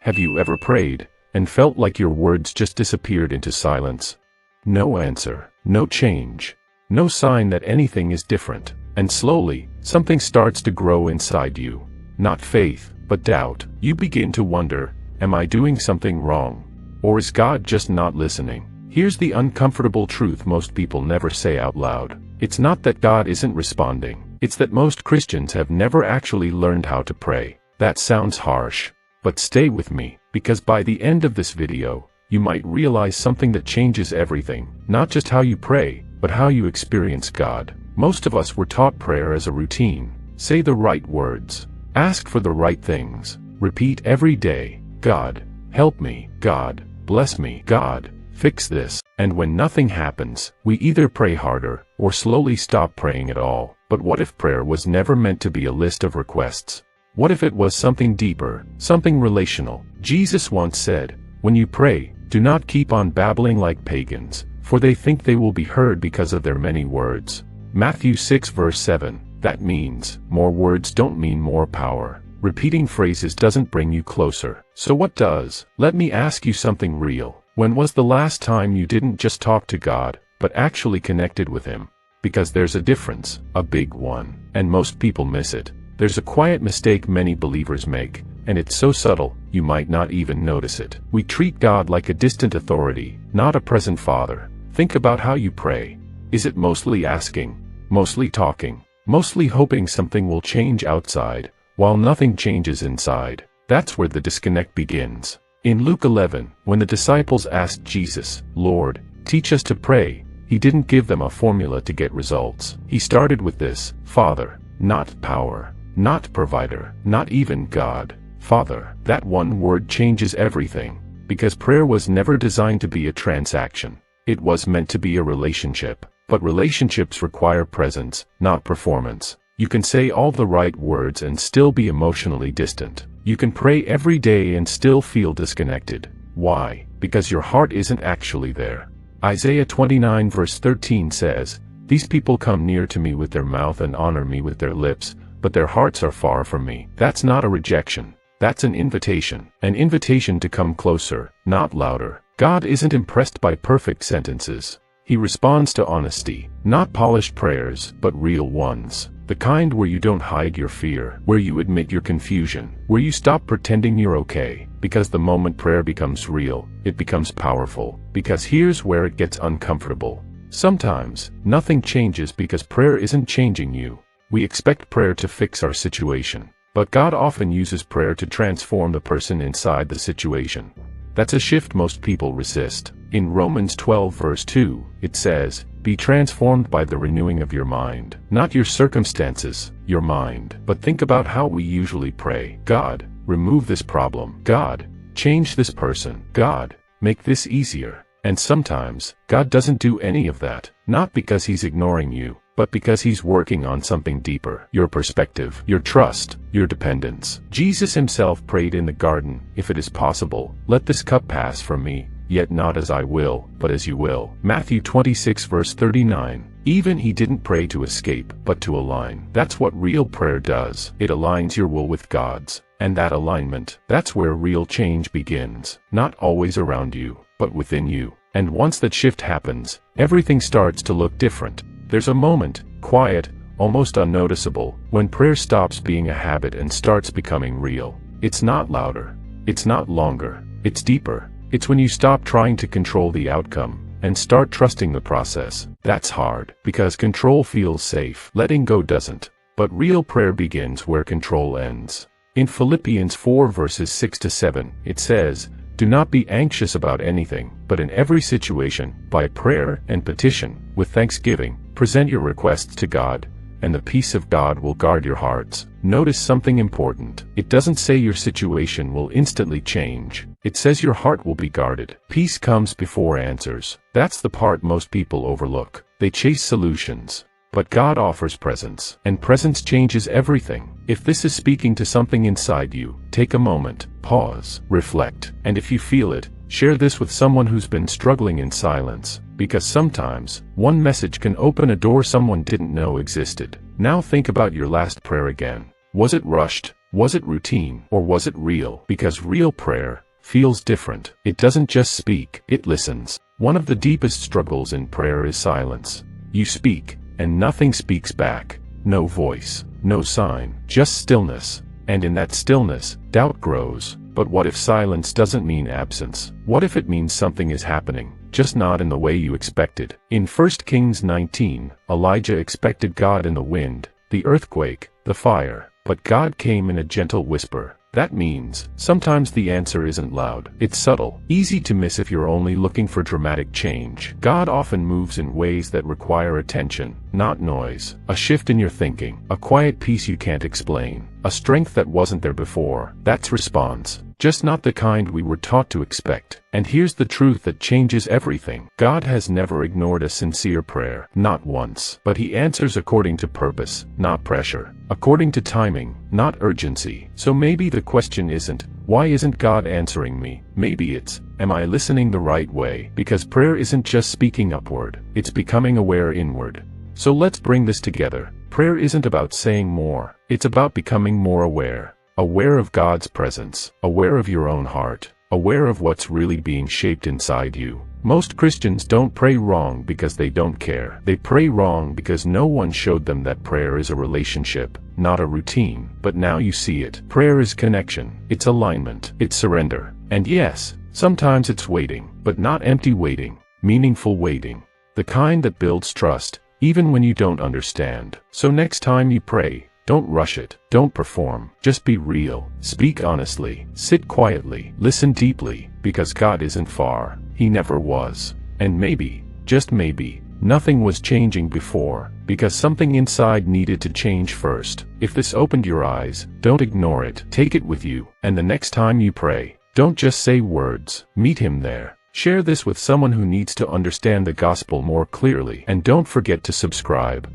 Have you ever prayed and felt like your words just disappeared into silence? No answer, no change, no sign that anything is different. And slowly, something starts to grow inside you. Not faith, but doubt. You begin to wonder, am I doing something wrong? Or is God just not listening? Here's the uncomfortable truth most people never say out loud. It's not that God isn't responding. It's that most Christians have never actually learned how to pray. That sounds harsh. But stay with me, because by the end of this video, you might realize something that changes everything. Not just how you pray, but how you experience God. Most of us were taught prayer as a routine. Say the right words. Ask for the right things. Repeat every day. God, help me. God, bless me. God, fix this. And when nothing happens, we either pray harder, or slowly stop praying at all. But what if prayer was never meant to be a list of requests? What if it was something deeper, something relational? Jesus once said, "When you pray, do not keep on babbling like pagans, for they think they will be heard because of their many words." Matthew 6 verse 7. That means, more words don't mean more power. Repeating phrases doesn't bring you closer. So what does? Let me ask you something real. When was the last time you didn't just talk to God, but actually connected with Him? Because there's a difference, a big one, and most people miss it. There's a quiet mistake many believers make, and it's so subtle, you might not even notice it. We treat God like a distant authority, not a present Father. Think about how you pray. Is it mostly asking, mostly talking, mostly hoping something will change outside, while nothing changes inside? That's where the disconnect begins. In Luke 11, when the disciples asked Jesus, "Lord, teach us to pray," He didn't give them a formula to get results. He started with this: Father, not power, not provider, not even God. Father. That one word changes everything, because prayer was never designed to be a transaction. It was meant to be a relationship. But relationships require presence, not performance. You can say all the right words and still be emotionally distant. You can pray every day and still feel disconnected. Why? Because your heart isn't actually there. Isaiah 29 verse 13 says, "These people come near to me with their mouth and honor me with their lips, but their hearts are far from me." That's not a rejection. That's an invitation to come closer, not louder. God isn't impressed by perfect sentences. He responds to honesty, not polished prayers, but real ones. The kind where you don't hide your fear, where you admit your confusion, where you stop pretending you're okay. Because the moment prayer becomes real, it becomes powerful. Because here's where it gets uncomfortable. Sometimes, nothing changes because prayer isn't changing you. We expect prayer to fix our situation. But God often uses prayer to transform the person inside the situation. That's a shift most people resist. In Romans 12 verse 2, it says, "Be transformed by the renewing of your mind." Not your circumstances, your mind. But think about how we usually pray. God, remove this problem. God, change this person. God, make this easier. And sometimes, God doesn't do any of that. Not because He's ignoring you, but because He's working on something deeper. Your perspective, your trust, your dependence. Jesus Himself prayed in the garden, "If it is possible, let this cup pass from me, yet not as I will, but as you will." Matthew 26 verse 39. Even He didn't pray to escape, but to align. That's what real prayer does. It aligns your will with God's. And that alignment, that's where real change begins. Not always around you, but within you. And once that shift happens, everything starts to look different. There's a moment, quiet, almost unnoticeable, when prayer stops being a habit and starts becoming real. It's not louder. It's not longer. It's deeper. It's when you stop trying to control the outcome and start trusting the process. That's hard, because control feels safe. Letting go doesn't. But real prayer begins where control ends. In Philippians 4 verses 6 to 7, it says, "Do not be anxious about anything, but in every situation, by prayer and petition, with thanksgiving, present your requests to God, and the peace of God will guard your hearts." Notice something important. It doesn't say your situation will instantly change. It says your heart will be guarded. Peace comes before answers. That's the part most people overlook. They chase solutions. But God offers presence, and presence changes everything. If this is speaking to something inside you, take a moment, pause, reflect, and if you feel it, share this with someone who's been struggling in silence, because sometimes, one message can open a door someone didn't know existed. Now think about your last prayer again. Was it rushed? Was it routine, or was it real? Because real prayer feels different. It doesn't just speak, it listens. One of the deepest struggles in prayer is silence. You speak, and nothing speaks back. No voice, no sign, just stillness. And in that stillness, doubt grows. But what if silence doesn't mean absence? What if it means something is happening, just not in the way you expected? In 1 Kings 19, Elijah expected God in the wind, the earthquake, the fire. But God came in a gentle whisper. That means, sometimes the answer isn't loud, it's subtle, easy to miss if you're only looking for dramatic change. God often moves in ways that require attention, not noise. A shift in your thinking, a quiet peace you can't explain, a strength that wasn't there before. That's response. Just not the kind we were taught to expect. And here's the truth that changes everything. God has never ignored a sincere prayer, not once. But He answers according to purpose, not pressure. According to timing, not urgency. So maybe the question isn't, why isn't God answering me? Maybe it's, am I listening the right way? Because prayer isn't just speaking upward, it's becoming aware inward. So let's bring this together. Prayer isn't about saying more, it's about becoming more aware. Aware of God's presence, aware of your own heart, aware of what's really being shaped inside you. Most Christians don't pray wrong because they don't care. They pray wrong because no one showed them that prayer is a relationship, not a routine. But now you see it. Prayer is connection, it's alignment, it's surrender. And yes, sometimes it's waiting, but not empty waiting, meaningful waiting. The kind that builds trust, even when you don't understand. So next time you pray, don't rush it, don't perform, just be real, speak honestly, sit quietly, listen deeply, because God isn't far, He never was. And maybe, just maybe, nothing was changing before, because something inside needed to change first. If this opened your eyes, don't ignore it, take it with you, and the next time you pray, don't just say words, meet Him there. Share this with someone who needs to understand the gospel more clearly, and don't forget to subscribe.